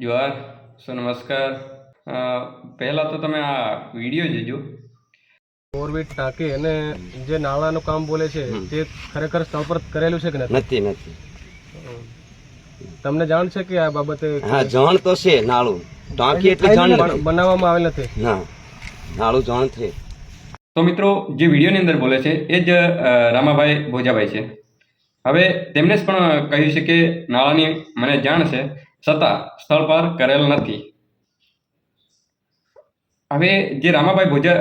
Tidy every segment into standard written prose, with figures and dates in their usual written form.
જોહાર નમસ્કાર। પહેલાં તો તમે આ વિડીયો જોજો। બોરવેલ ટાંકી અને જે નાળાનું કામ બોલે છે તે ખરેખર સ્થળ પર કરેલું છે કે નથી નથી તમને જાણ છે કે આ બાબતે? હા, જાણ તો છે। નાળું ટાંકી એટલે જાણ નથી, બનાવવામાં આવેલ નથી। ના, નાળું જાણ છે। તો મિત્રો, જે વિડીયોની અંદર બોલે છે એ જ રામાભાઈ ભોજાભાઈ છે। હવે તેમણે જ પણ કહ્યું છે કે નાળાની મને જાણ છે, છતાં સ્થળ પર કરેલ નથી। હવે જે રામાભાઈ ભોજા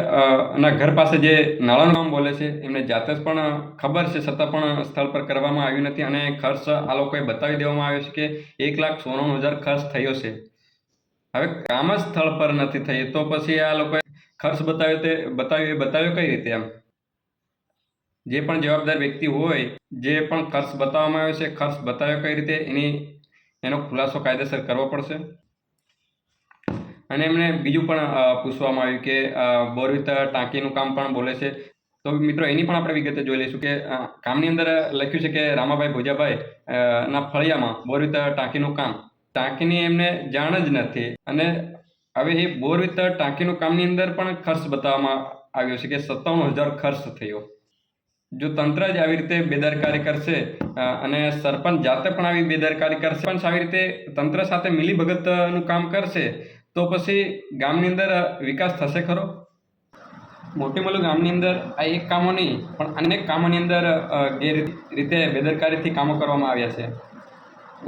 ના ઘર પાસે જે નાળાનું કામ બોલે છે એમને જાતે જ પણ ખબર છે, છતાં પણ સ્થળ પર કરવામાં આવ્યું નથી અને ખર્ચ આ લોકોએ બતાવી દેવામાં આવ્યો છે કે 1,94,000 ખર્ચ થયો છે। હવે કામ જ સ્થળ પર નથી થયું તો પછી આ લોકોએ ખર્ચ બતાવ્યો કઈ રીતે? એમ જે પણ જવાબદાર વ્યક્તિ હોય, જે પણ ખર્ચ બતાવવામાં આવ્યો છે, ખર્ચ બતાવ્યો કઈ રીતે એનો ખુલાસો કાયદેસર કરવો પડશે। અને એમને બીજું પણ પૂછવામાં આવ્યું કે બોરવેલ ટાંકીનું કામ પણ બોલે છે, તો મિત્રો એની પણ આપણે વિગતે જોઈ લઈશું કે કામની અંદર લખ્યું છે કે રામાભાઈ ભોજાભાઈ ના ફળિયામાં બોરવેલ ટાંકીનું કામ, ટાંકીની એમને જાણ જ નથી। અને હવે એ બોરવેલ ટાંકીનું કામની અંદર પણ ખર્ચ બતાવવામાં આવ્યો છે કે 57,000 ખર્ચ થયો। જો તંત્ર જ આવી રીતે બેદરકારી કરશે અને સરપંચ જાતે પણ આવી બેદરકારી કરશે, પણ આવી રીતે તંત્ર સાથે મિલીભગતનું કામ કરશે તો પછી ગામની અંદર વિકાસ થશે ખરો? મોટી મોલું ગામની અંદર આ એક કામો નહીં પણ અનેક કામોની અંદર ગેરરીતે બેદરકારીથી કામો કરવામાં આવ્યા છે।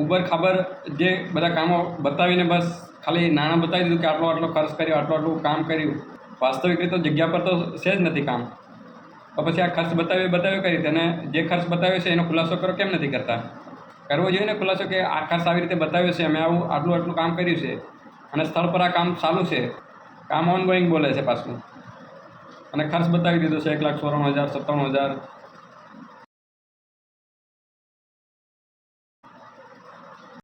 ઉબર ખાબર જે બધા કામો બતાવીને બસ ખાલી નાણાં બતાવી દીધું કે આટલો ખર્ચ કર્યો, આટલું કામ કર્યું, વાસ્તવિક રીતે જગ્યા પર તો છે જ નથી કામ। તો પછી આ ખર્ચ બતાવ્યો કઈ રીતે? અને જે ખર્ચ બતાવ્યો છે એનો ખુલાસો કરો કેમ નથી કરતા? કરવો જોઈએ ને ખુલાસો કે આ ખર્ચ આવી રીતે બતાવ્યો છે, અમે આટલું કામ કર્યું છે અને સ્થળ પર આ કામ ચાલુ છે, કામ ઓનગોઈંગ બોલે છે પાછું, અને ખર્ચ બતાવી દીધો છે 1,94,000, 57,000।